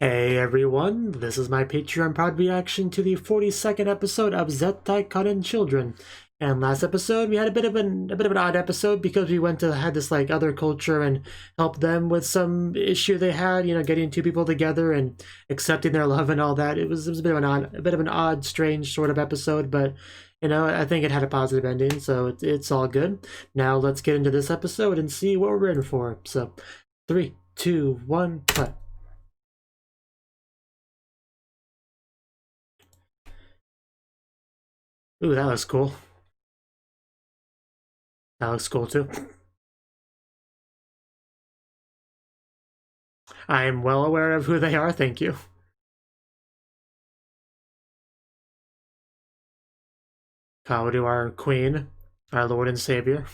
Hey everyone, this is my Patreon proud reaction to the 42nd episode of Zettai Karen Children. And last episode we had a bit of an odd episode because we had this like other culture and helped them with some issue they had, you know, getting two people together and accepting their love and all that. It was a bit of an odd, strange sort of episode, but you know, I think it had a positive ending, so it's all good. Now let's get into this episode and see what we're in for. So 3, 2, 1, cut. Ooh, that looks cool. That looks cool too. I am well aware of who they are, thank you. Kaoru, our queen, our lord and savior.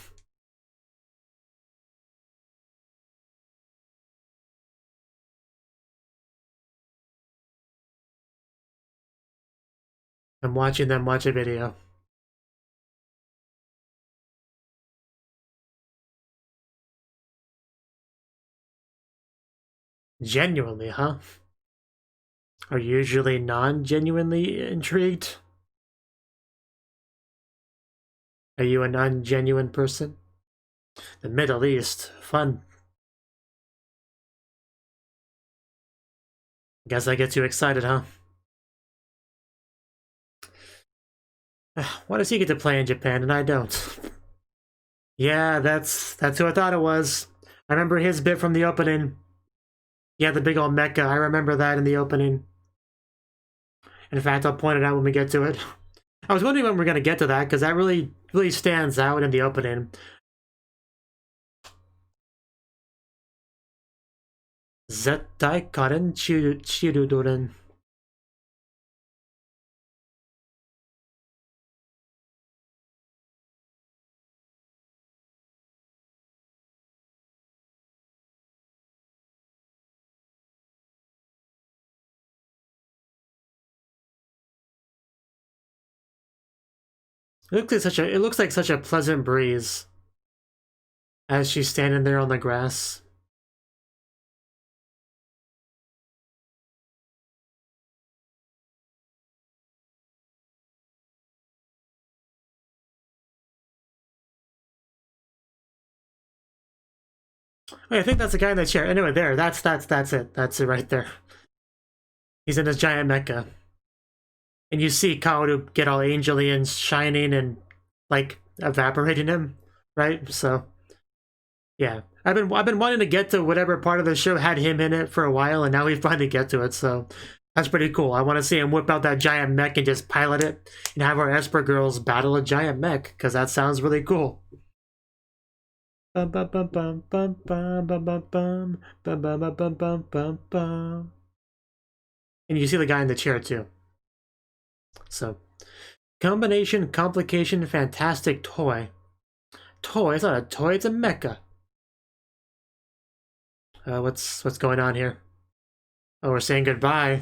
I'm watching them watch a video. Genuinely, huh? Are you usually non-genuinely intrigued? Are you an ungenuine person? The Middle East, fun. Guess I get too excited, huh? Why does he get to play in Japan and I don't? Yeah, that's who I thought it was. I remember his bit from the opening. Yeah, the big old mecha. I remember that in the opening. In fact, I'll point it out when we get to it. I was wondering when we're going to get to that, because that really stands out in the opening. Zettai Karen Children. It looks like such a pleasant breeze as she's standing there on the grass. Wait, I think that's the guy in the chair. Anyway, there. That's it. That's it right there. He's in his giant mecha. And you see Kaoru get all angely and shining and like evaporating him, right? So yeah. I've been wanting to get to whatever part of the show had him in it for a while, and now we finally get to it, so that's pretty cool. I want to see him whip out that giant mech and just pilot it and have our Esper girls battle a giant mech, because that sounds really cool. Bum bum bum bum bum bum bum bum bum bum bum bum bum bum bum. And you see the guy in the chair too. So combination, complication, fantastic toy. Toy? It's not a toy, it's a mecha. What's going on here? Oh, we're saying goodbye.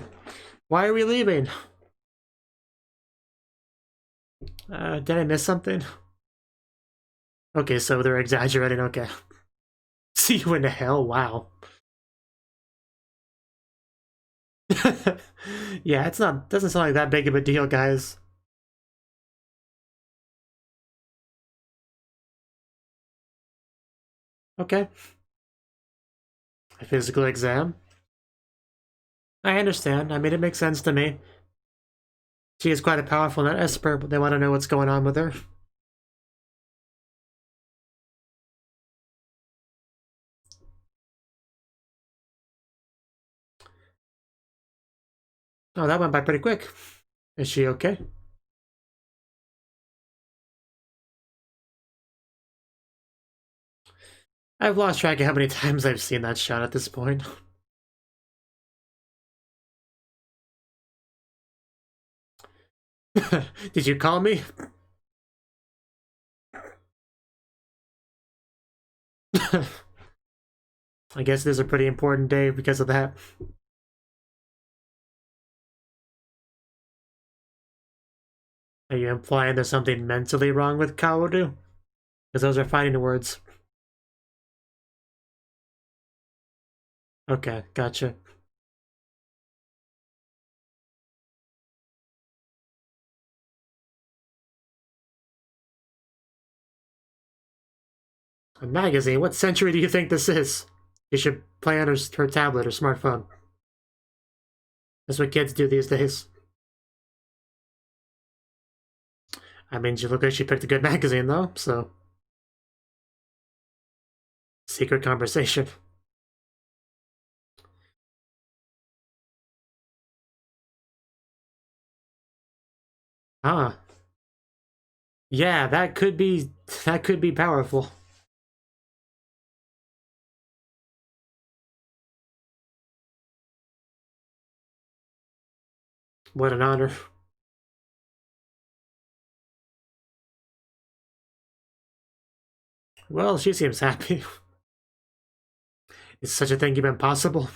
Why are we leaving? Did I miss something? Okay, so they're exaggerating, okay. See you in hell, wow. Yeah, doesn't sound like that big of a deal, guys. Okay. A physical exam? I understand. I mean, it makes sense to me. She is quite a powerful net Esper, but they want to know what's going on with her. Oh, that went by pretty quick. Is she okay? I've lost track of how many times I've seen that shot at this point. Did you call me? I guess it is a pretty important day because of that. Are you implying there's something mentally wrong with Kaoru? Because those are fighting words. Okay, gotcha. A magazine? What century do you think this is? You should play on her tablet or smartphone. That's what kids do these days. I mean, she looked like she picked a good magazine, though, so... Secret conversation. Ah. Yeah, that could be powerful. What an honor. Well, she seems happy. Is such a thing even possible?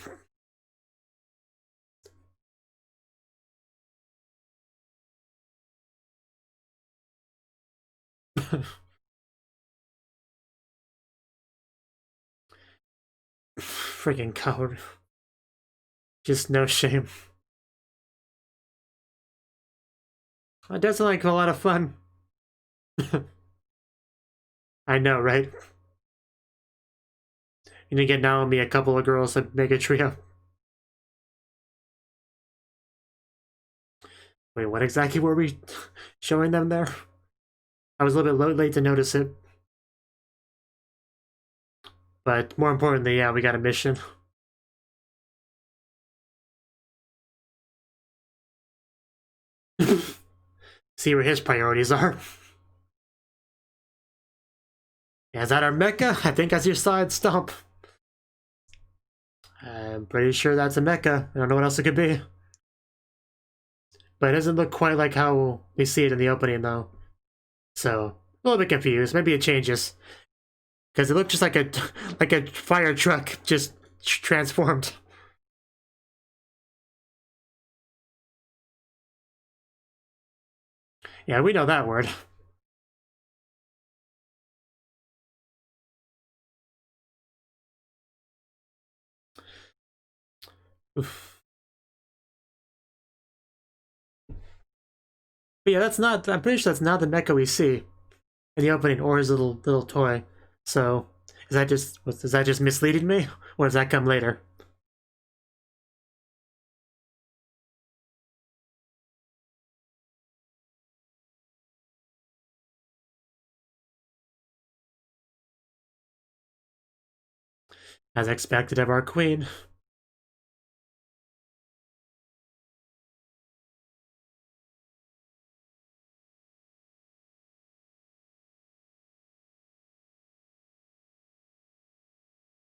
Freaking coward. Just no shame. It does sound like a lot of fun. I know, right? You need to get Naomi a couple of girls to make a trio. Wait, what exactly were we showing them there? I was a little bit late to notice it. But more importantly, yeah, we got a mission. See where his priorities are. Yeah, is that our mecha? I think that's your side stump. I'm pretty sure that's a mecha. I don't know what else it could be. But it doesn't look quite like how we see it in the opening, though. So, a little bit confused. Maybe it changes. Because it looked just like a fire truck just transformed. Yeah, we know that word. Oof. But yeah, that's not. I'm pretty sure that's not the mecha we see in the opening, or his little toy. So, is that just misleading me, or does that come later? As expected of our queen.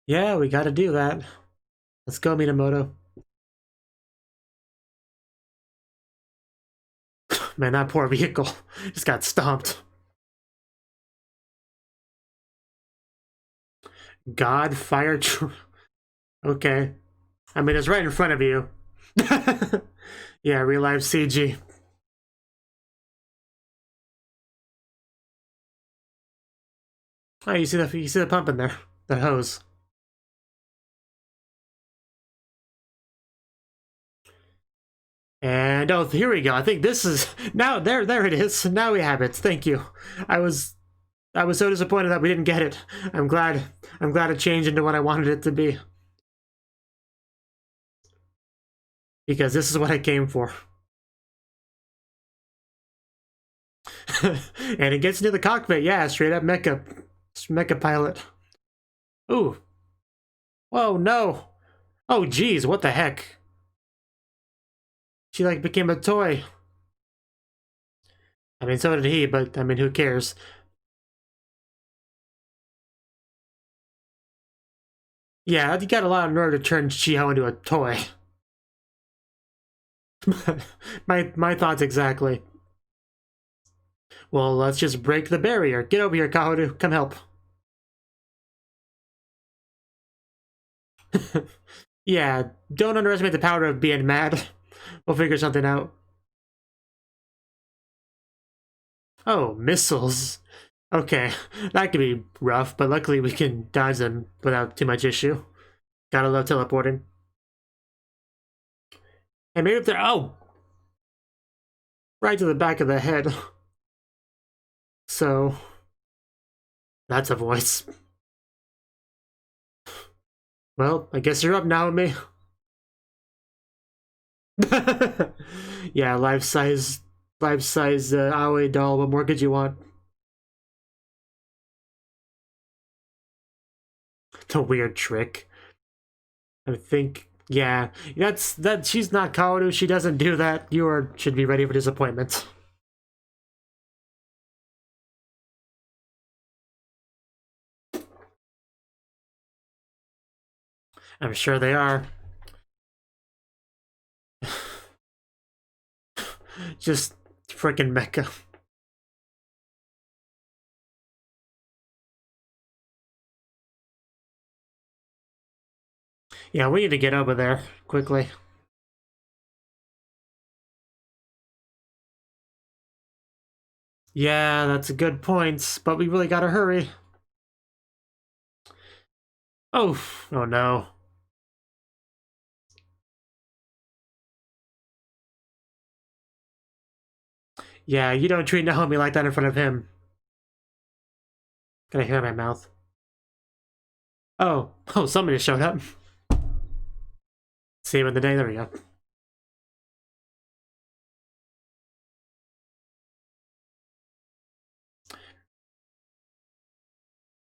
Yeah, we gotta do that. Let's go, Minamoto. Man, that poor vehicle just got stomped. God, fire okay. I mean, it's right in front of you. Yeah, real life CG. Oh, you see the pump in there, the hose. And oh, here we go. I think this is now there it is. Now we have it. Thank you. I was so disappointed that we didn't get it. I'm glad it changed into what I wanted it to be. Because this is what I came for. And it gets into the cockpit. Yeah, straight up mecha pilot. Ooh. Whoa, no. Oh, geez, what the heck? She, like, became a toy. I mean, so did he, but, I mean, who cares? Yeah, you got a lot of nerve to turn Chiho into a toy. my thoughts exactly. Well, let's just break the barrier. Get over here, Kahoru. Come help. Yeah, don't underestimate the power of being mad. We'll figure something out. Oh, missiles. Okay, that could be rough, but luckily we can dodge them without too much issue. Gotta love teleporting. And maybe if they're... Oh! Right to the back of the head. So... That's a voice. Well, I guess you're up now with me. Yeah, life-size Aoi doll. What more could you want? The weird trick. I think, yeah, that. She's not Kaoru. She doesn't do that. Should be ready for disappointment. I'm sure they are. Just freaking mecha. Yeah, we need to get over there quickly. Yeah, that's a good point, but we really gotta hurry. Oh no. Yeah, you don't treat Naomi like that in front of him. Got a hair in my mouth. Oh, somebody showed up. Save the day, there we go.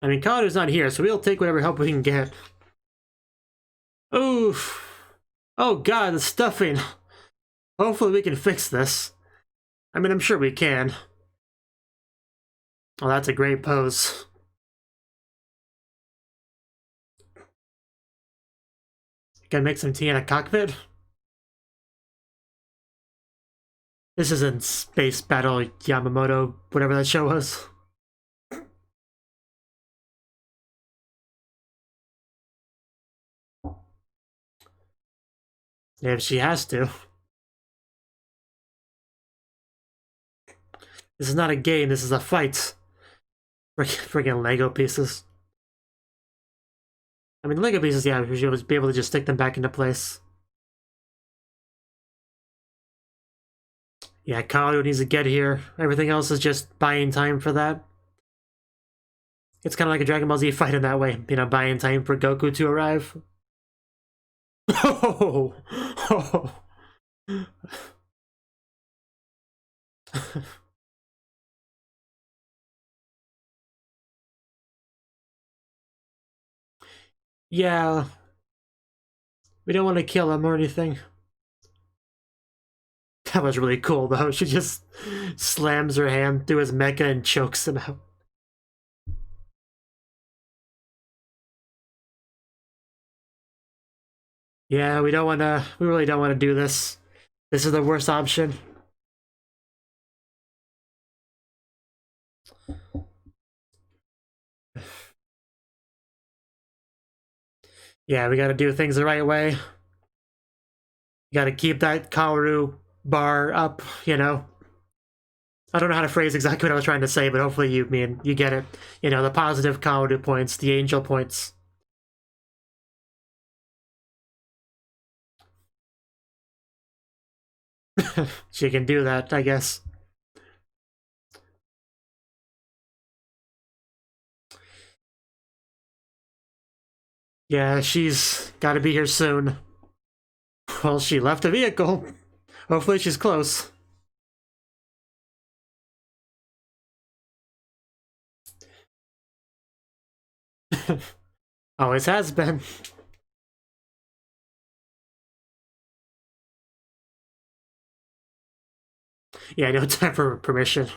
I mean, Kaoru's not here, so we'll take whatever help we can get. Oof. Oh god, the stuffing. Hopefully we can fix this. I mean, I'm sure we can. Oh, that's a great pose. Gotta make some tea in a cockpit? This isn't Space Battle Yamamoto, whatever that show was. If she has to. This is not a game, this is a fight. Friggin' Lego pieces. I mean, Lego pieces, yeah, we should be able to just stick them back into place. Yeah, Kaoru needs to get here. Everything else is just buying time for that. It's kind of like a Dragon Ball Z fight in that way. You know, buying time for Goku to arrive. Oh! Yeah. We don't want to kill him or anything. That was really cool, though. She just slams her hand through his mecha and chokes him out. Yeah, we really don't want to do this. This is the worst option. Yeah, we gotta do things the right way. You gotta keep that Kaoru bar up, you know? I don't know how to phrase exactly what I was trying to say, but hopefully you get it. You know, the positive Kaoru points, the angel points. She can do that, I guess. Yeah, she's gotta be here soon. Well, she left a vehicle. Hopefully she's close. Always has been. Yeah, no time for permission.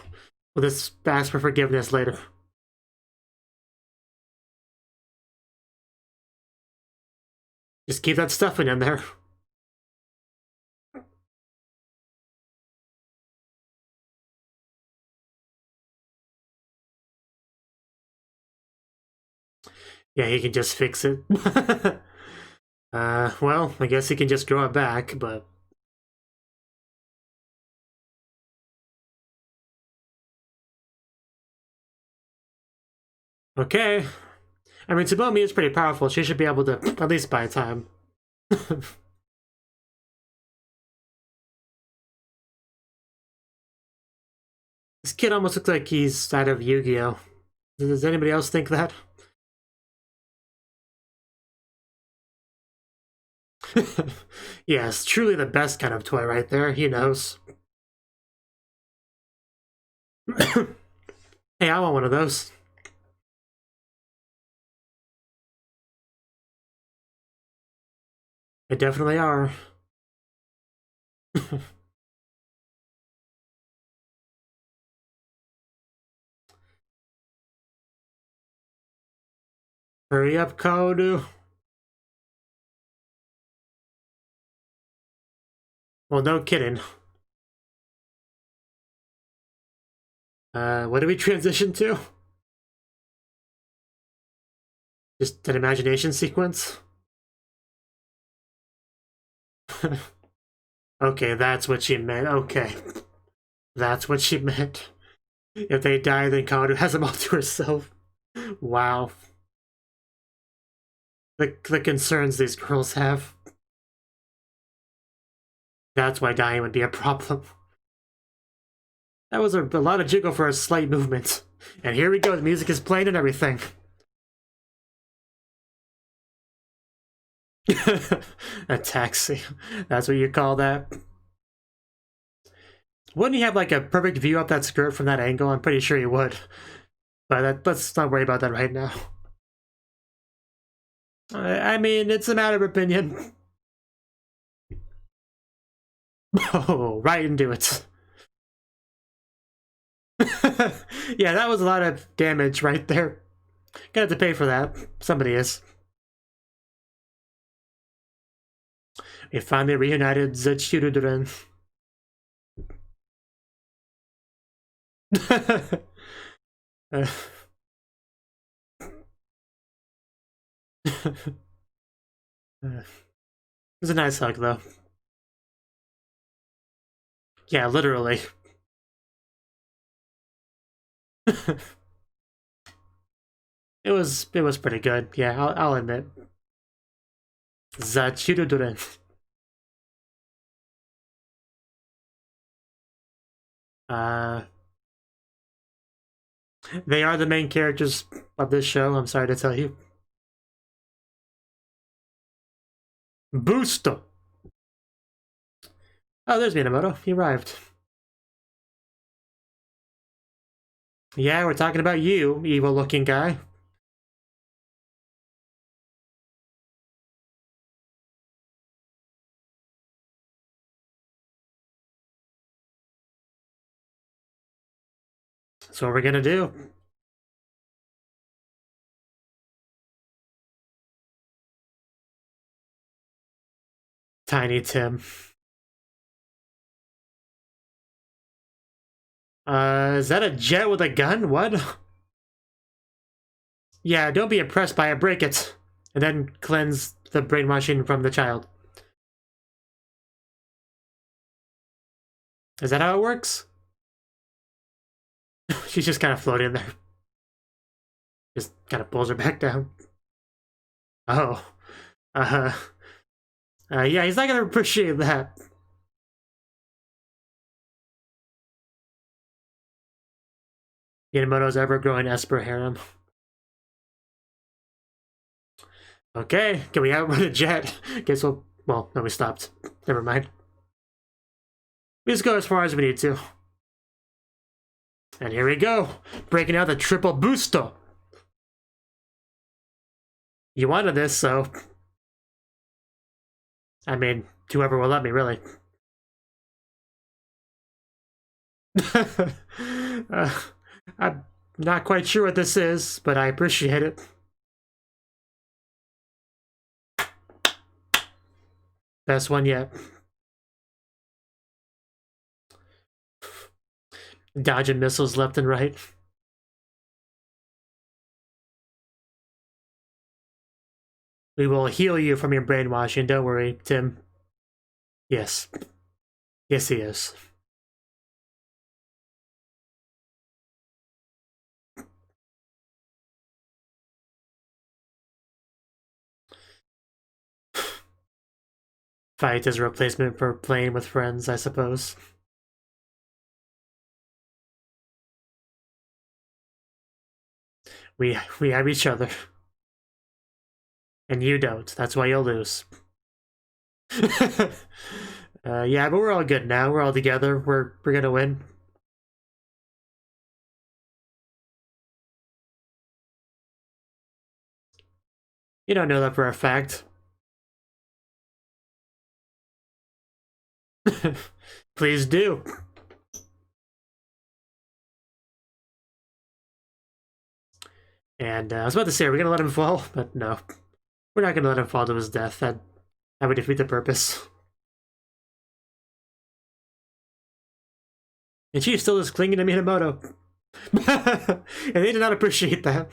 We'll just ask for forgiveness later. Just keep that stuffing in there. Yeah, he can just fix it. Well, I guess he can just draw it back, but... Okay. I mean, Tsubomi is pretty powerful. She should be able to at least buy time. This kid almost looks like he's out of Yu-Gi-Oh! Does anybody else think that? Yes, truly the best kind of toy right there. He knows. Hey, I want one of those. They definitely are. Hurry up, Kaoru. Well, no kidding. What did we transition to? Just an imagination sequence? Okay, that's what she meant. Okay. That's what she meant. If they die, then Kaoru has them all to herself. Wow. The concerns these girls have. That's why dying would be a problem. That was a lot of jiggle for a slight movement. And here we go, the music is playing and everything. A taxi. That's what you call that. Wouldn't he have like a perfect view of that skirt from that angle? I'm pretty sure he would. But let's not worry about that right now. I mean, it's a matter of opinion. Oh, right into it. Yeah, that was a lot of damage right there. Gonna have to pay for that. Somebody is. We finally reunited the children. It was a nice hug, though. Yeah, literally. It was pretty good. Yeah, I'll admit. The children. They are the main characters of this show, I'm sorry to tell you. Boosto! Oh, there's Minamoto. He arrived. Yeah, we're talking about you, evil-looking guy. That's what we're gonna do. Tiny Tim. Is that a jet with a gun? What? Yeah, don't be impressed by it, break it. And then cleanse the brainwashing from the child. Is that how it works? She's just kind of floating there. Just kind of pulls her back down. Oh. Yeah, he's not gonna appreciate that. Minamoto's ever-growing Esper harem. Okay, can we outrun a jet? Guess we'll... Well, no, we stopped. Never mind. We just go as far as we need to. And here we go. Breaking out the triple boosto. You wanted this, so... I mean, whoever will let me, really. I'm not quite sure what this is, but I appreciate it. Best one yet. Dodging missiles left and right. We will heal you from your brainwashing, don't worry, Tim. Yes. Yes, he is. Fight is a replacement for playing with friends, I suppose. We have each other. And you don't. That's why you'll lose. Yeah, but we're all good now. We're all together. We're gonna win. You don't know that for a fact. Please do. And I was about to say, are we gonna let him fall? But no. We're not gonna let him fall to his death. That would defeat the purpose. And she's still just clinging to Minamoto. And they did not appreciate that.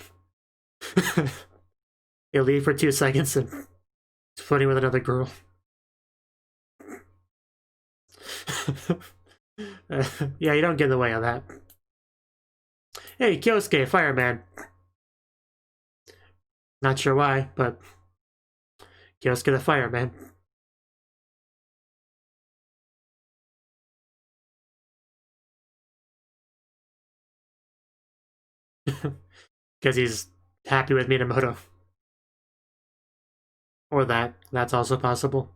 He'll leave for 2 seconds and he's flirting with another girl. Yeah, you don't get in the way of that. Hey, Kyosuke, fireman. Not sure why, but Kyosuke the fireman. Because he's happy with Minamoto. Or that's also possible.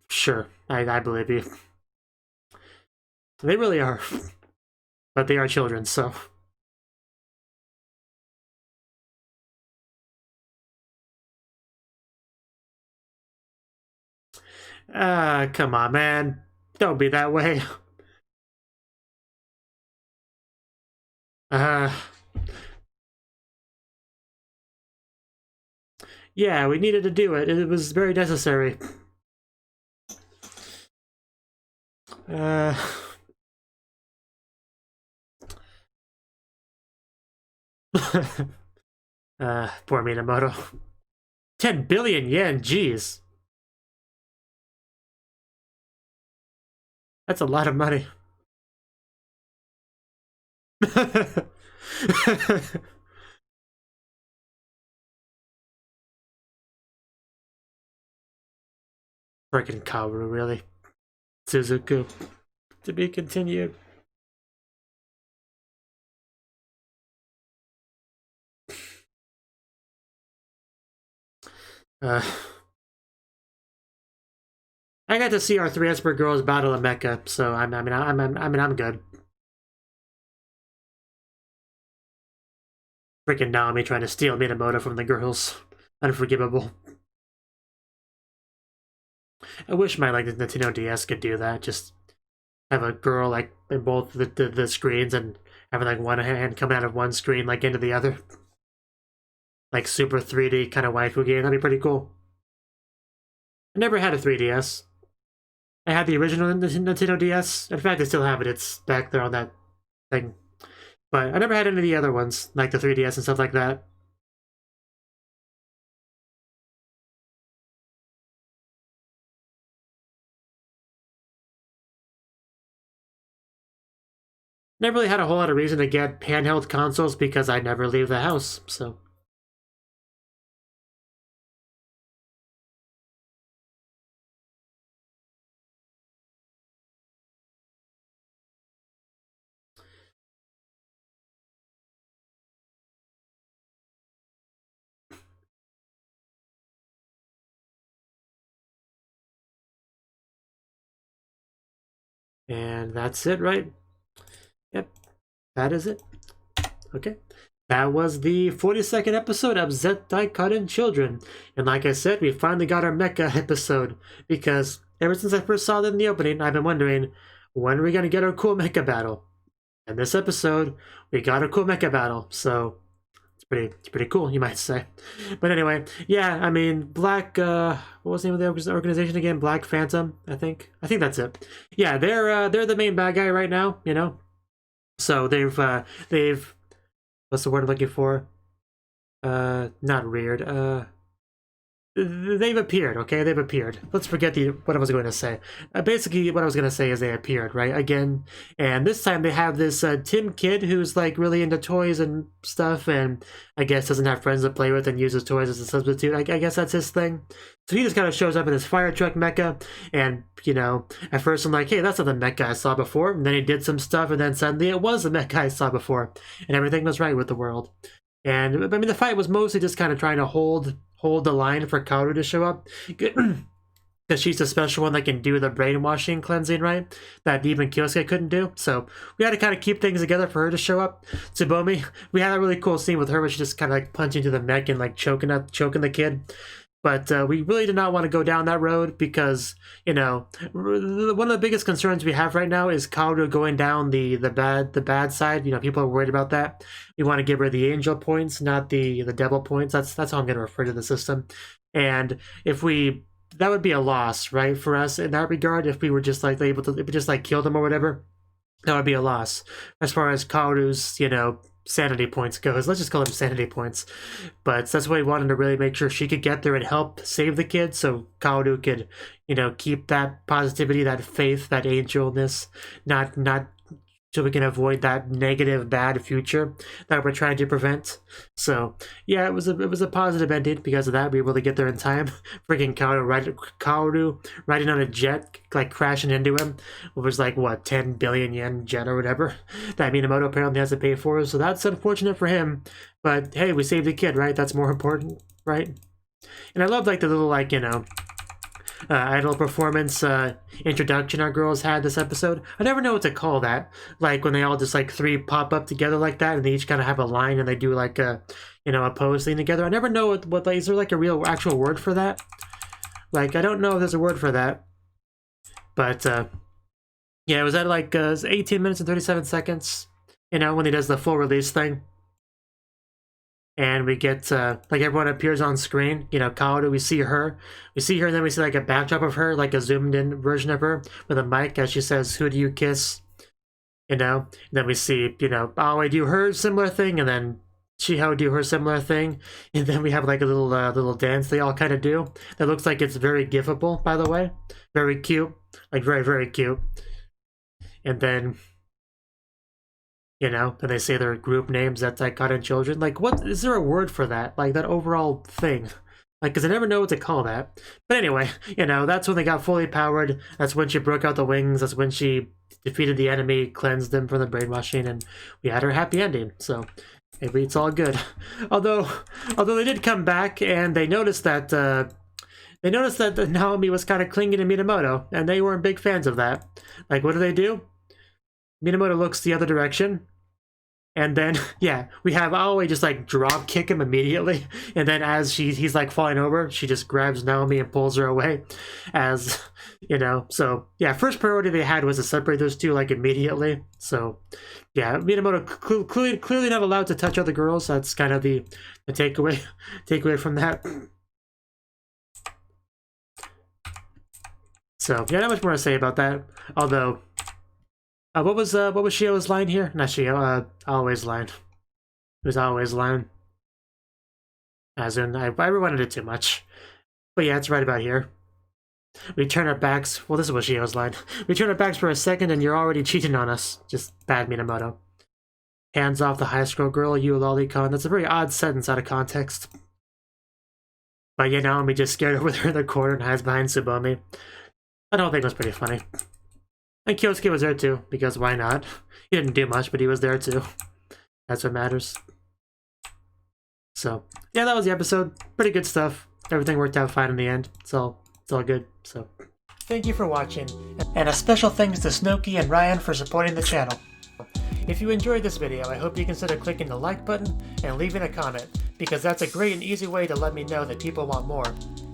Sure, I believe you. They really are. But they are children, so. Come on, man. Don't be that way. Yeah, we needed to do it. It was very necessary. Poor Minamoto. 10 billion yen, jeez. That's a lot of money. Freaking Kaoru, really. Suzuku. To be continued. I got to see our 3 Esper girls battle in Mecha, so I'm good. Freaking Naomi trying to steal Minamoto from the girls. Unforgivable. I wish my Nintendo DS could do that. Just have a girl like in both the screens and having like one hand coming out of one screen like into the other. Like super 3D kind of waifu game. That'd be pretty cool. I never had a 3DS. I had the original Nintendo DS. In fact, I still have it. It's back there on that thing. But I never had any of the other ones, like the 3DS and stuff like that. Never really had a whole lot of reason to get handheld consoles because I never leave the house, so. And that's it, right? Yep, that is it. Okay. That was the 42nd episode of Zettai Karen Children. And like I said, we finally got our mecha episode. Because ever since I first saw that in the opening, I've been wondering, when are we going to get our cool mecha battle? And this episode, we got a cool mecha battle. So, it's pretty cool, you might say. But anyway, yeah, I mean, Black, what was the name of the organization again? Black Phantom, I think. I think that's it. Yeah, they're the main bad guy right now, you know? So they've what's the word I'm looking for? Not reared. they've appeared, okay? They've appeared. Let's forget what I was going to say. Basically, what I was going to say is they appeared, right? Again, and this time they have this Tim kid who's like really into toys and stuff, and I guess doesn't have friends to play with and uses toys as a substitute. I guess that's his thing. So he just kind of shows up in his fire truck mecha, and, you know, at first I'm like, hey, that's not the mecha I saw before. And then he did some stuff, and then suddenly it was the mecha I saw before, and everything was right with the world. And, I mean, the fight was mostly just kind of trying to hold the line for Kaoru to show up. Because she's the special one that can do the brainwashing cleansing, right? That even Kyosuke couldn't do. So we had to kind of keep things together for her to show up. Tsubomi, we had a really cool scene with her where she just kind of like punching to the neck and like choking the kid. But we really did not want to go down that road because, you know, one of the biggest concerns we have right now is Kaoru going down the bad side. You know, people are worried about that. We want to give her the angel points, not the devil points. That's how I'm going to refer to the system. And if that would be a loss, right, for us in that regard. If we were just like able to, if we just like killed them or whatever, that would be a loss. As far as Kaoru's, you know, sanity points goes, let's just call them sanity points. But that's why we wanted to really make sure she could get there and help save the kid, so Kaoru could, you know, keep that positivity, that faith, that angelness, not so we can avoid that negative, bad future that we're trying to prevent. So yeah, it was a positive ending because of that. We were able to get there in time. Freaking Kaoru riding on a jet, like crashing into him. It was like, what, 10 billion yen jet or whatever that Minamoto apparently has to pay for. So that's unfortunate for him. But hey, we saved the kid, right? That's more important, right? And I love like the little, like, you know, idol performance introduction our girls had this episode. I never know what to call that. Like when they all just like three pop up together like that, and they each kind of have a line and they do like a, you know, a pose thing together. I never know what like, is there like a real actual word for that? Like I don't know if there's a word for that. But yeah, it was at like 18 minutes and 37 seconds. You know, when he does the full release thing. And we get, like, everyone appears on screen. You know, Kaoru, we see her, and then we see, like, a backdrop of her, like a zoomed-in version of her with a mic as she says, "Who do you kiss?" You know? And then we see, you know, Aoi do her similar thing, and then Chiho do her similar thing. And then we have, like, a little dance they all kind of do. That looks like it's very gifable, by the way. Very cute. Like, very, very cute. And then, you know, and they say their group names, Zettai Karen Children. Like, what is there a word for that? Like, that overall thing. Like, because I never know what to call that. But anyway, you know, that's when they got fully powered. That's when she broke out the wings. That's when she defeated the enemy, cleansed them from the brainwashing, and we had her happy ending. So maybe it's all good. Although they did come back, and they noticed that Naomi was kind of clinging to Minamoto, and they weren't big fans of that. Like, what do? Minamoto looks the other direction. And then, yeah, we have Aoi just like drop kick him immediately. And then as he's like falling over, she just grabs Naomi and pulls her away. As, you know, so yeah, first priority they had was to separate those two like immediately. So yeah, Minamoto clearly not allowed to touch other girls. That's kind of the takeaway from that. So yeah, not much more to say about that. Although, what was Shio's line here? Not Shio, Aoi's line. It was Aoi's line. As in, I rewinded it too much. But yeah, it's right about here. We turn our backs. Well, this is what Shio's line. We turn our backs for a second and you're already cheating on us. Just bad Minamoto. Hands off the high school girl, you lolicon. That's a very odd sentence out of context. But yeah, Naomi just scared over there in the corner and hides behind Tsubomi. I don't think it was pretty funny. And Kyosuke was there too, because why not? He didn't do much, but he was there too. That's what matters. So, yeah, that was the episode. Pretty good stuff. Everything worked out fine in the end. It's all good. So, thank you for watching. And a special thanks to Cnouki and Ryan for supporting the channel. If you enjoyed this video, I hope you consider clicking the like button and leaving a comment, because that's a great and easy way to let me know that people want more.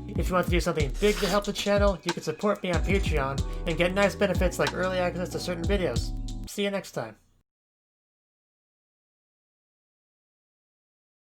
If you want to do something big to help the channel, you can support me on Patreon and get nice benefits like early access to certain videos. See you next time.